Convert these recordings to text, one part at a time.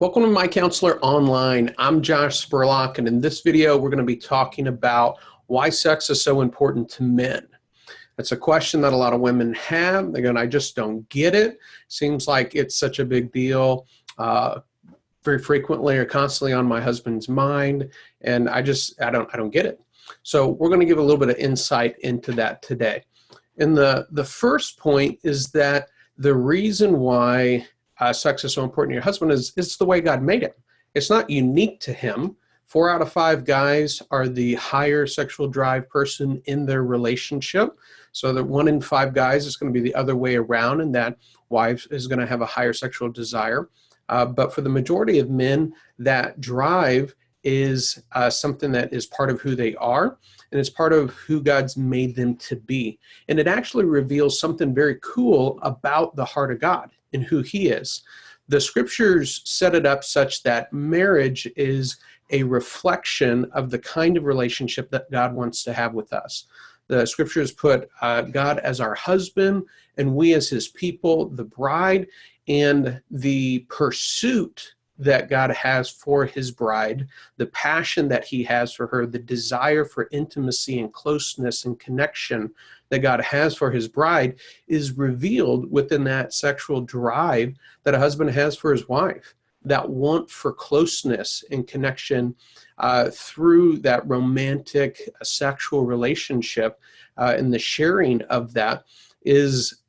Welcome to MyCounselor.Online. I'm Josh Spurlock, and in this video, we're going to be talking about why sex is so important to men. It's a question that a lot of women have. They're going, I just don't get it. Seems like it's such a big deal. Very frequently or constantly on my husband's mind, and I don't get it. So we're going to give a little bit of insight into that today. And the first point is that the reason why sex is so important to your husband is it's the way God made it. It's not unique to him. 4 out of 5 guys are the higher sexual drive person in their relationship. So that 1 in 5 guys is going to be the other way around, and that wife is going to have a higher sexual desire. But for the majority of men, that drive is something that is part of who they are, and it's part of who God's made them to be. And it actually reveals something very cool about the heart of God and who He is. The scriptures set it up such that marriage is a reflection of the kind of relationship that God wants to have with us. The scriptures put God as our husband and we as His people, the bride, and the pursuit that God has for His bride, the passion that He has for her, the desire for intimacy and closeness and connection that God has for His bride is revealed within that sexual drive that a husband has for his wife. That want for closeness and connection through that romantic sexual relationship and the sharing of that is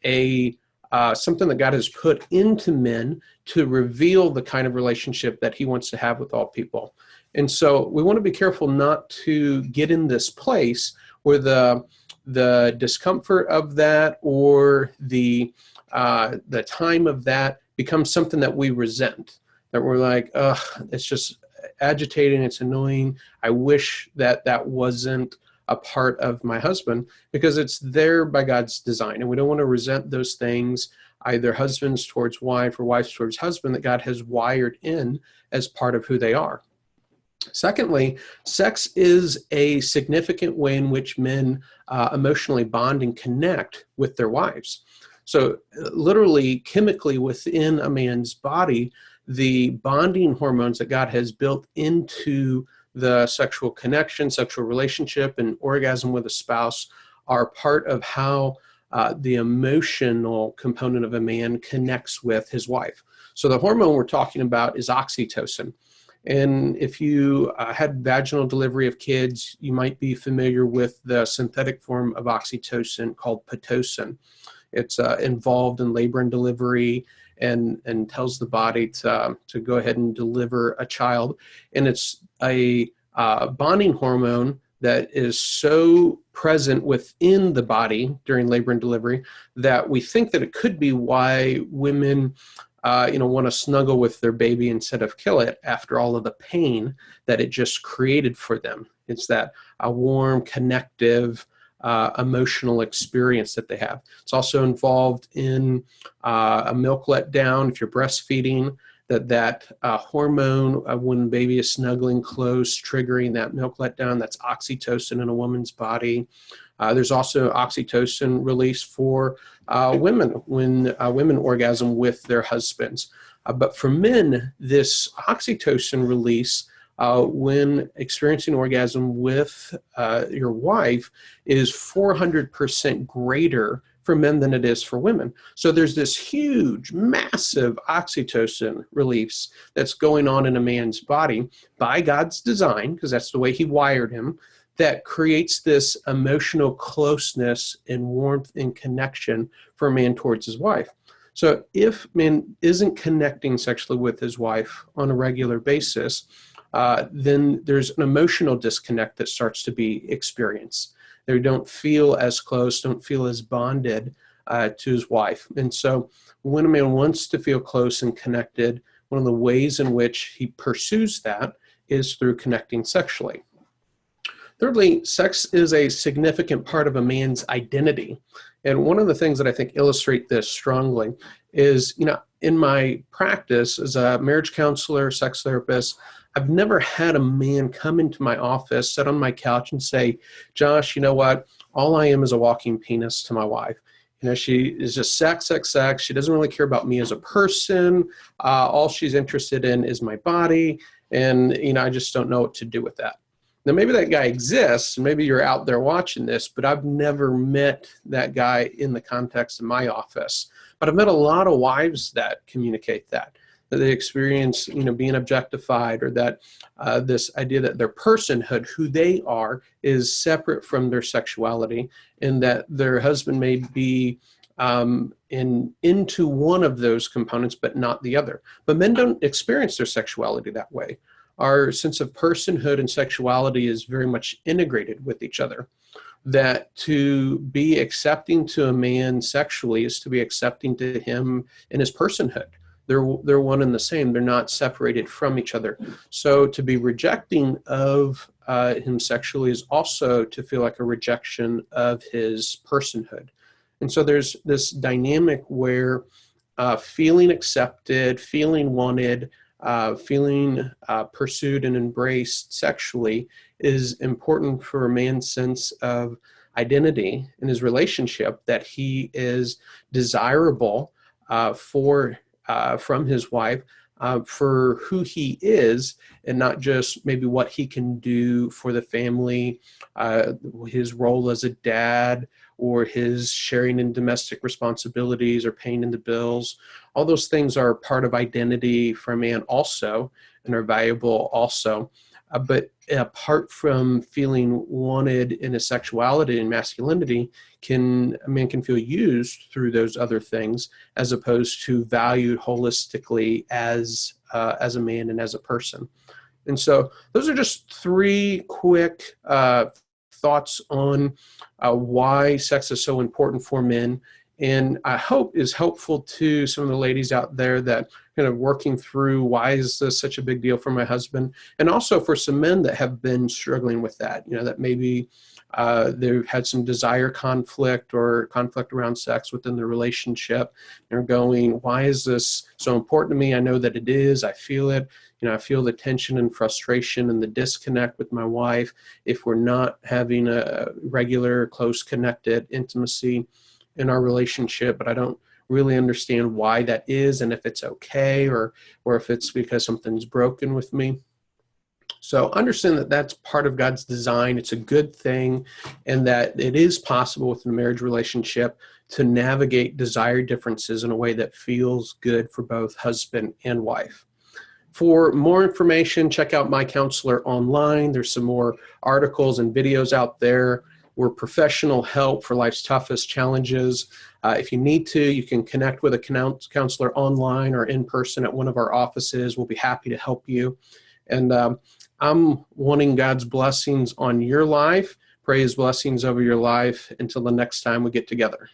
something that God has put into men to reveal the kind of relationship that He wants to have with all people. And so we want to be careful not to get in this place where the discomfort of that or the time of that becomes something that we resent, that we're like, ugh, it's just agitating, it's annoying. I wish that that wasn't a part of my husband, because it's there by God's design. And we don't want to resent those things, either husbands towards wife or wives towards husband, that God has wired in as part of who they are. Secondly, sex is a significant way in which men emotionally bond and connect with their wives. So literally, chemically within a man's body, the bonding hormones that God has built into the sexual connection, sexual relationship, and orgasm with a spouse are part of how the emotional component of a man connects with his wife. So the hormone we're talking about is oxytocin. And if you had vaginal delivery of kids, you might be familiar with the synthetic form of oxytocin called Pitocin. It's involved in labor and delivery and tells the body to go ahead and deliver a child. And it's a bonding hormone that is so present within the body during labor and delivery that we think that it could be why women want to snuggle with their baby instead of kill it after all of the pain that it just created for them. It's that a warm, connective, emotional experience that they have. It's also involved in a milk letdown if you're breastfeeding, that hormone when baby is snuggling close, triggering that milk letdown. That's oxytocin in a woman's body. There's also oxytocin release for women when women orgasm with their husbands. But for men, this oxytocin release when experiencing orgasm with your wife is 400% greater for men than it is for women. So there's this huge, massive oxytocin release that's going on in a man's body by God's design, because that's the way He wired him, that creates this emotional closeness and warmth and connection for a man towards his wife. So if man isn't connecting sexually with his wife on a regular basis, then there's an emotional disconnect that starts to be experienced. They don't feel as close, don't feel as bonded to his wife. And so when a man wants to feel close and connected, one of the ways in which he pursues that is through connecting sexually. Thirdly, sex is a significant part of a man's identity. And one of the things that I think illustrate this strongly is, in my practice as a marriage counselor, sex therapist, I've never had a man come into my office, sit on my couch and say, Josh, you know what? All I am is a walking penis to my wife. You know, she is just sex, sex, sex. She doesn't really care about me as a person. All she's interested in is my body. And, you know, I just don't know what to do with that. Now, maybe that guy exists, and maybe you're out there watching this, but I've never met that guy in the context of my office. But I've met a lot of wives that communicate that they experience, you know, being objectified, or that this idea that their personhood, who they are, is separate from their sexuality, and that their husband may be into one of those components, but not the other. But men don't experience their sexuality that way. Our sense of personhood and sexuality is very much integrated with each other. That to be accepting to a man sexually is to be accepting to him in his personhood. They're one and the same. They're not separated from each other. So to be rejecting of him sexually is also to feel like a rejection of his personhood. And so there's this dynamic where feeling accepted, feeling wanted, feeling pursued and embraced sexually is important for a man's sense of identity in his relationship, that he is desirable from his wife for who he is, and not just maybe what he can do for the family, his role as a dad, or his sharing in domestic responsibilities, or paying in the bills. All those things are part of identity for a man also, and are valuable also. But apart from feeling wanted in his sexuality and masculinity, a man can feel used through those other things, as opposed to valued holistically as a man and as a person. And so those are just three quick thoughts on why sex is so important for men, and I hope is helpful to some of the ladies out there that kind of working through, why is this such a big deal for my husband? And also for some men that have been struggling with that, you know, that maybe they've had some desire conflict or conflict around sex within the relationship. They're going, why is this so important to me? I know that it is. I feel it. You know, I feel the tension and frustration and the disconnect with my wife if we're not having a regular, close, connected intimacy in our relationship, but I don't really understand why that is, and if it's okay, or if it's because something's broken with me. So understand that that's part of God's design. It's a good thing, and that it is possible within a marriage relationship to navigate desire differences in a way that feels good for both husband and wife. For more information, check out MyCounselor.Online. There's some more articles and videos out there. We're professional help for life's toughest challenges. If you need to, you can connect with a counselor online or in person at one of our offices. We'll be happy to help you. And I'm wanting God's blessings on your life. Pray His blessings over your life until the next time we get together.